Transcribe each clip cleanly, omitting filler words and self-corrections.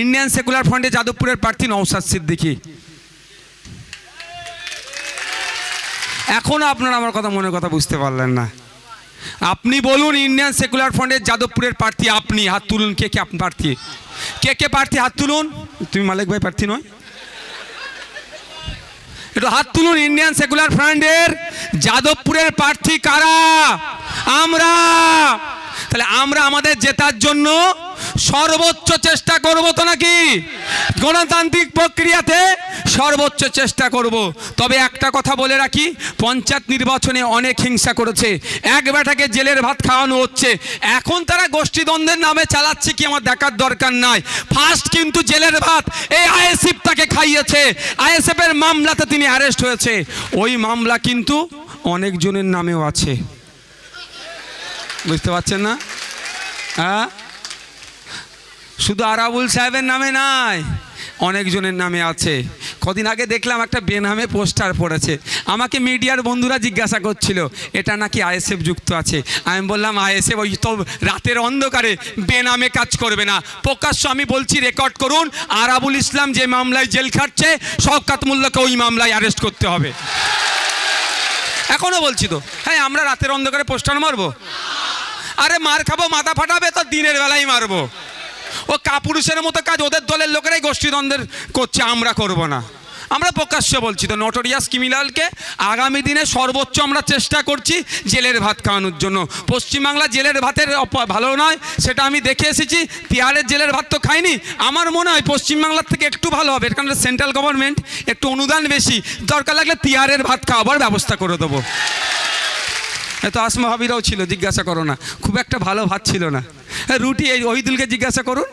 Indian secular ফ্রন্টে যাদবপুরের প্রার্থী নওশাদ সিদ্দিকী। এখনো আপনারা আমার কথা মনের কথা বুঝতে পারলেন না। আপনি বলুন, ইন্ডিয়ান সেকুলার ফ্রন্টের যাদবপুরের প্রার্থী আপনি, হাত তুলুন। কে কে আপনি প্রার্থী? কে কে প্রার্থী? হাত তুলুন। তুমি মালিক ভাই প্রার্থী নয়? একটু হাত তুলুন। ইন্ডিয়ান সেকুলার ফ্রন্টের যাদবপুরের প্রার্থী কারা? আমরা। তাহলে আমরা আমাদের জেতার জন্য সর্বোচ্চ চেষ্টা করব তো নাকি? গণতান্ত্রিক প্রক্রিয়াতে সর্বোচ্চ চেষ্টা করব। তবে একটা কথা বলে রাখি, পঞ্চায়েত নির্বাচনে অনেক হিংসা করেছে, এক বেটাকে জেলের ভাত খাওয়ানো হচ্ছে। এখন তারা গোষ্ঠীদ্বন্দ্বের নামে চালাচ্ছে কি আমার দেখার দরকার নাই। ফার্স্ট কিন্তু জেলের ভাত এই আইএসএফ তাকে খাইয়েছে। আইএসএফ এর মামলাতে তিনি অ্যারেস্ট হয়েছে। ওই মামলা কিন্তু অনেকজনের নামেও আছে, বুঝতে পারছেন না? হ্যাঁ, শুধু আরাবুল সাহেবের নামে নাই, অনেকজনের নামে আছে। কদিন আগে দেখলাম একটা বেনামে পোস্টার পড়েছে। আমাকে মিডিয়ার বন্ধুরা জিজ্ঞাসা করছিল এটা নাকি আইএসএফ যুক্ত আছে। আমি বললাম আইএসএফ ওই তো রাতের অন্ধকারে বেনামে কাজ করবে না। প্রকাশ্য আমি বলছি, রেকর্ড করুন, আরাবুল ইসলাম যে মামলায় জেল খাটছে শওকত মোল্লাকে ওই মামলায় অ্যারেস্ট করতে হবে। এখনো বলছি তো, হ্যাঁ আমরা রাতের অন্ধকারে পোস্টার মারবো? আরে মার খাবো, মাথা ফাটাবে তো দিনের বেলায় মারবো। ও কাপুরুষের মতো কাজ ওদের দলের লোকেরাই গোষ্ঠীদ্বন্দ্বের করছে, আমরা করব না। আমরা প্রকাশ্য বলছি তো, নোটোরিয়াস ক্রিমিনালকে আগামী দিনে সর্বোচ্চ আমরা চেষ্টা করছি জেলের ভাত খাওয়ানোর জন্য। পশ্চিমবাংলা জেলের ভাতের ভালো নয় সেটা আমি দেখে এসেছি। তিহারের জেলের ভাত তো খাইনি। আমার মনে হয় পশ্চিমবাংলার থেকে একটু ভালো হবে, কারণ সেন্ট্রাল গভর্নমেন্ট একটু অনুদান বেশি, দরকার লাগলে তিহারের ভাত খাওয়াবার ব্যবস্থা করে দেবো। তো আসমা ভাবিরাও ছিল, জিজ্ঞাসা করো না, খুব একটা ভালো ভাত ছিল না। রুটি এই ওহিদুলকে জিজ্ঞাসা করুন,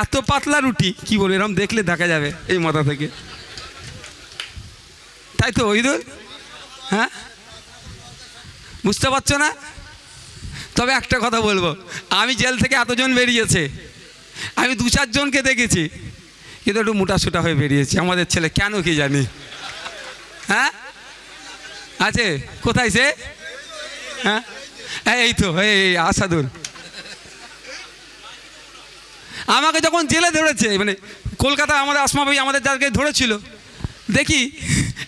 এত পাতলা রুটি কি বলবো, এরকম দেখলে দেখা যাবে এই মাথা থেকে, তাই তো ওহিদুল? হ্যাঁ, বুঝতে পারছো না? তবে একটা কথা বলবো, আমি জেল থেকে এতজন বেরিয়েছে, আমি 2-4 জনকে দেখেছি কিন্তু একটু মোটাসোটা হয়ে বেরিয়েছে আমাদের ছেলে, কেন কি জানি। হ্যাঁ আছে, কোথায় সে? হ্যাঁ এই তো এই আসাদুল। আমাকে যখন জেলে ধরেছে, মানে কলকাতা আমাদের আসমা ভাই আমাদের যাকে ধরেছিল, দেখি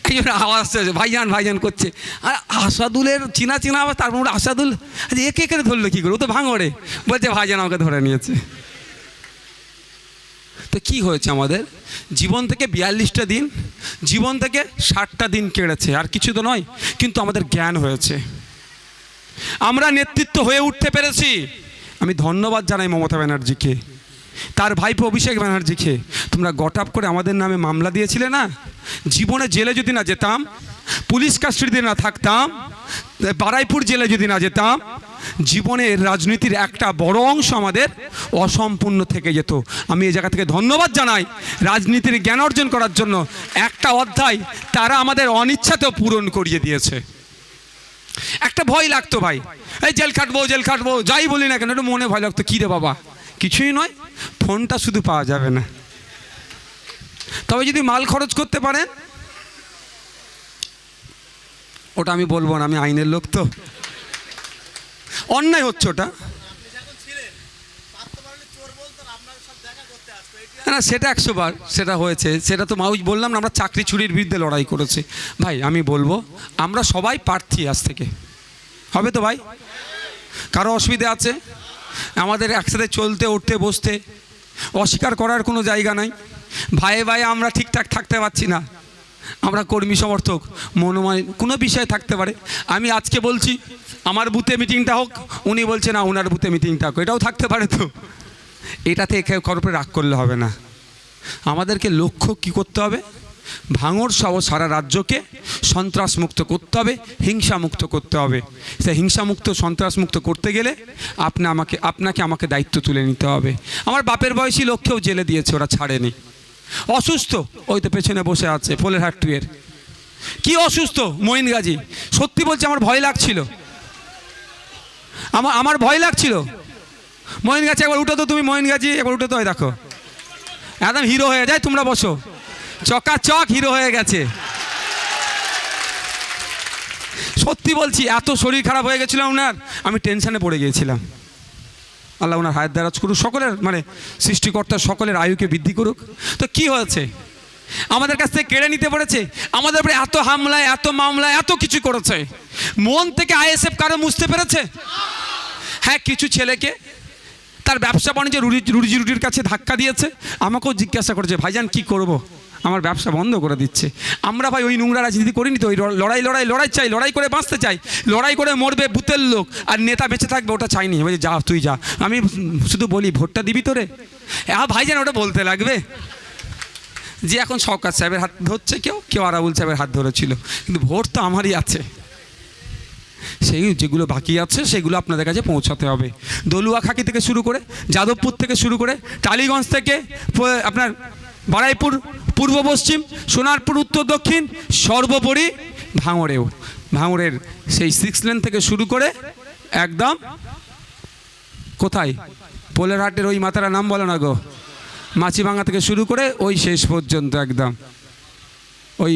একজন আওয়াজ আসছে ভাইজান ভাইজান করছে, আর আসাদুলের চিনা চিনা আবার, তারপর আসাদুল একে একে ধরলো কী করে, ও তো ভাঙড়ে, বলছে ভাইজান আমাকে ধরে নিয়েছে। তো কি হয়েছে, আমাদের জীবন থেকে 42টা দিন, জীবন থেকে 60টা দিন কেড়েছে, আর কিছু তো নয়, কিন্তু আমাদের জ্ঞান হয়েছে, আমরা নেতৃত্ব হয়ে উঠতে পেরেছি। আমি ধন্যবাদ জানাই মমতা ব্যানার্জিকে, তার ভাইপো অভিষেক ব্যানার্জিকে। তোমরা গটাপ করে আমাদের নামে মামলা দিয়েছিলে না, জীবনে জেলে যদি না যেতাম, পুলিশ কাস্টডিতে না থাকতাম, বারাইপুর জেলে যদি না যেতাম, জীবনের রাজনীতির একটা বড় অংশ আমাদের অসম্পূর্ণ থেকে যেত। আমি এই জায়গা থেকে ধন্যবাদ জানাই রাজনীতির জ্ঞান অর্জন করার জন্য। একটা অধ্যায় তারা আমাদের অনিচ্ছাতেও পূরণ করিয়ে দিয়েছে। একটা ভয় লাগতো ভাই, এই জেল খাটবো জেল খাটবো, যাই বলি না কেন একটু মনে ভয় লাগতো, কী রে বাবা কিছুই নয়, ফোনটা শুধু পাওয়া যাবে না, তবে যদি মাল খরচ করতে পারেন, ওটা আমি বলবো না, আমি আইনের লোক তো, অন্যায় হচ্ছে ওটা না, সেটা 100 বার সেটা হয়েছে, সেটা তো মাউজ বললাম না, আমরা চাকরি চুরির বিরুদ্ধে লড়াই করেছি। ভাই আমি বলবো আমরা সবাই প্রার্থী আজ থেকে, হবে তো ভাই? কারো অসুবিধা আছে? আমাদের একসাথে চলতে উঠতে বসতে অস্বীকার করার কোনো জায়গা নাই। ভাইয়ে ভাইয়ে আমরা ঠিকঠাক থাকতে পারছি না, আমরা কর্মী সমর্থক মনোমালিন্য কোনো বিষয়ে থাকতে পারে। আমি আজকে বলছি আমার বুথে মিটিংটা হোক, উনি বলছে না ওনার বুথে মিটিংটা হোক, এটাও থাকতে পারে। তো এটাতে কারোর উপরে রাগ করলে হবে না। আমাদেরকে লক্ষ্য কি করতে হবে, ভাঙড় সহ সারা রাজ্যকে সন্ত্রাসমুক্ত করতে হবে, হিংসামুক্ত করতে হবে। সে হিংসামুক্ত সন্ত্রাসমুক্ত করতে গেলে আপনাকে আমাকে দায়িত্ব তুলে নিতে হবে। আমার বাপের বয়সী লোককেও জেলে দিয়েছে, ওরা ছাড়েনি। অসুস্থ, ওই তো পেছনে বসে আছে পোলেরহাট 2 এর, কি অসুস্থ মঈন গাজী, সত্যি বলছি আমার ভয় লাগছিল, আমার ভয় লাগছিল। মঈন গাজী একবার উঠো তো, তুমি মঈন গাজী একবার উঠো তো, দেখো একদম হিরো হয়ে যায়, তোমরা বসো, চকাচক হিরো হয়ে গেছে। সত্যি বলছি এত শরীর খারাপ হয়ে গেছিল ওনার, আমি টেনশনে পড়ে গিয়েছিলাম। আল্লাহ ওনার হায়াত দারাজ করুক, সকলের মানে সৃষ্টিকর্তা সকলের আয়ুকে বৃদ্ধি করুক। তো কি হয়েছে, আমাদের কাছ থেকে কেড়ে নিতে পেরেছে, আমাদের উপরে এত হামলায় এত মামলায় এত কিছু করেছে, মন থেকে আইএসএফ কারো মুছতে পেরেছে? হ্যাঁ, কিছু ছেলেকে তার ব্যবসা বাণিজ্য রুজি রুটির কাছে ধাক্কা দিয়েছে, আমাকেও জিজ্ঞাসা করেছে ভাইজান কি করব, আমার ব্যবসা বন্ধ করে দিচ্ছে। আমরা ভাই ওই নোংরা রাজনীতি করিনি তো, ওই লড়াই চাই, লড়াই করে বাঁচতে চাই, লড়াই করে মরবে বুথের লোক আর নেতা বেঁচে থাকবে ওটা চাইনি। বলছি যা তুই যা, আমি শুধু বলি ভোটটা দিবি তোরে, হ্যাঁ ভাইজান ওটা বলতে লাগবে যে এখন শওকত সাহেবের হাত ধরছে, কেউ আরাবুল সাহেবের হাত ধরেছিল, কিন্তু ভোট তো আমারই আছে, সেই যেগুলো বাকি আছে সেগুলো আপনাদের কাছে পৌঁছাতে হবে। দলুয়াখাকি থেকে শুরু করে, যাদবপুর থেকে শুরু করে, টালিগঞ্জ থেকে আপনার বারাইপুর পূর্ব পশ্চিম, সোনারপুর উত্তর দক্ষিণ, সর্বোপরি ভাঙড়ের সেই 6 লেন থেকে শুরু করে একদম কোথায় পোলেরহাটের ওই মাতারা নাম বলো না গো, মাছিভাঙা থেকে শুরু করে ওই শেষ পর্যন্ত একদম ওই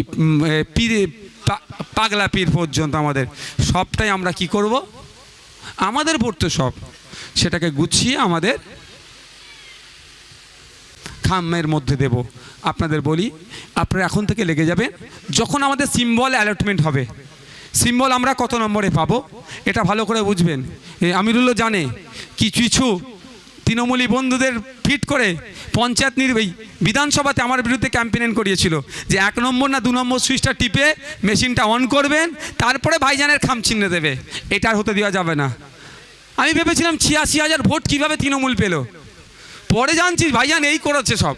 পাগলা পীর পর্যন্ত আমাদের সবটাই আমরা কি করব, আমাদের ভোট তো সব, সেটাকে গুছিয়ে আমাদের খামের মধ্যে দেব। আপনাদের বলি, আপনারা এখন থেকে লেগে যাবেন, যখন আমাদের সিম্বল অ্যালটমেন্ট হবে, সিম্বল আমরা কত নম্বরে পাবো এটা ভালো করে বুঝবেন। আমিরুল্লাহ জানে কিছু তৃণমূলী বন্ধুদের ফিট করে পঞ্চায়েত বিধানসভাতে আমার বিরুদ্ধে ক্যাম্পেইন করিয়েছিল যে 1 নম্বর না 2 নম্বর সুইচটা টিপে মেশিনটা অন করবেন, তারপরে ভাইজানের খাম চিহ্ন দেবে, এটা আর হতে দেওয়া যাবে না। আমি ভেবেছিলাম 86,000 ভোট কীভাবে তৃণমূল পেল, পরে জানছি ভাইজান এই করেছে সব।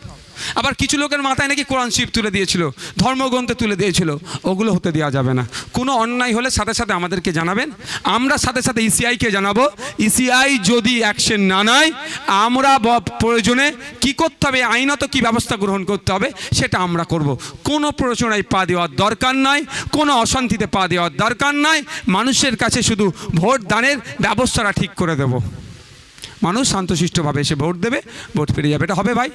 আবার কিছু লোকের মাথায় নাকি কোরআন শরীফ তুলে দিয়েছিল, ধর্মগ্রন্থ তুলে দিয়েছিল, ওগুলো হতে দেওয়া যাবে না। কোনো অন্যায় হলে সাথে সাথে আমাদেরকে জানাবেন, আমরা সাথে সাথে ইসিআইকে জানাবো। ইসিআই যদি অ্যাকশন না নেয়, আমরা প্রয়োজনে কি করতে হবে, আইনত কি ব্যবস্থা গ্রহণ করতে হবে সেটা আমরা করব। কোনো প্ররোচনায় পা দেওয়ার দরকার নাই, কোনো অশান্তিতে পা দেওয়ার দরকার নাই, মানুষের কাছে শুধু ভোট দানের ব্যবস্থাটা ঠিক করে দেব, মানুষ শান্তশিষ্টভাবে এসে ভোট দেবে, ভোট পেরে যাবে, এটা হবে ভাই।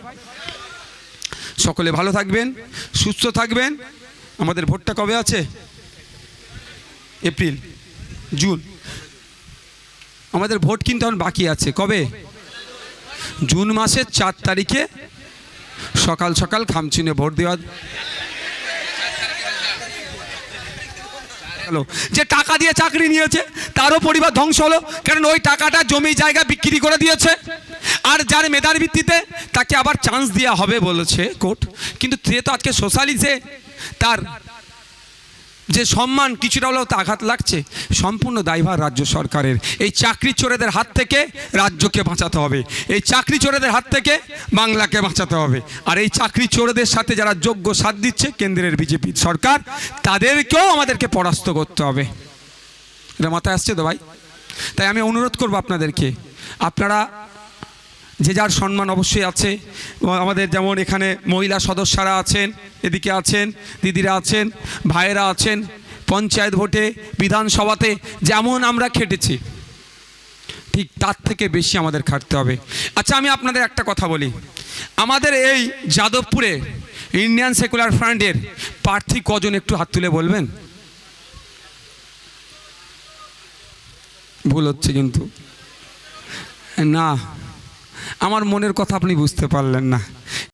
সকলে ভালো থাকবেন, সুস্থ থাকবেন। আমাদের ভোটটা কবে আছে? এপ্রিল জুন, আমাদের ভোট কিন্তু এখন বাকি আছে। কবে? জুন মাসের 4 তারিখে সকাল সকাল খামচিনে ভোট দেওয়া। যে টাকা দিয়ে চাকরি নিয়েছে তারও পরিবার ধ্বংস হলো, কারণ ওই টাকাটা জমি জায়গা বিক্রি করে দিয়েছে। আর যার মেধার ভিত্তিতে তাকে আবার চান্স দেওয়া হবে বলেছে কোর্ট, কিন্তু সে তো আজকে সোশ্যালিজে তার যে সম্মান কিছুটা হলেও তো আঘাত লাগছে। সম্পূর্ণ দায়ভার রাজ্য সরকারের। এই চাকরি চোরেদের হাত থেকে রাজ্যকে বাঁচাতে হবে, এই চাকরি চোরেদের হাত থেকে বাংলাকে বাঁচাতে হবে। আর এই চাকরি চোরেদের সাথে যারা যোগ্য সাথ দিচ্ছে কেন্দ্রের বিজেপি সরকার, তাদেরকেও আমাদেরকে পরাস্ত করতে হবে। এটা মাথায় আসছে তো ভাই? তাই আমি অনুরোধ করব আপনাদেরকে, আপনারা যে যার সম্মান অবশ্যই আছে, আমাদের যেমন এখানে মহিলা সদস্যরা আছেন, এদিকে আছেন দিদিরা আছেন, ভাইয়েরা আছেন, পঞ্চায়েত ভোটে বিধানসভাতে যেমন আমরা খেটেছি ঠিক তার থেকে বেশি আমাদের খাটতে হবে। আচ্ছা, আমি আপনাদের একটা কথা বলি, আমাদের এই যাদবপুরে ইন্ডিয়ান সেকুলার ফ্রন্টের প্রার্থী কজন একটু হাত তুলে বলবেন? ভুল হচ্ছে কিন্তু না, আমার মনের কথা আপনি বুঝতে পারলেন না।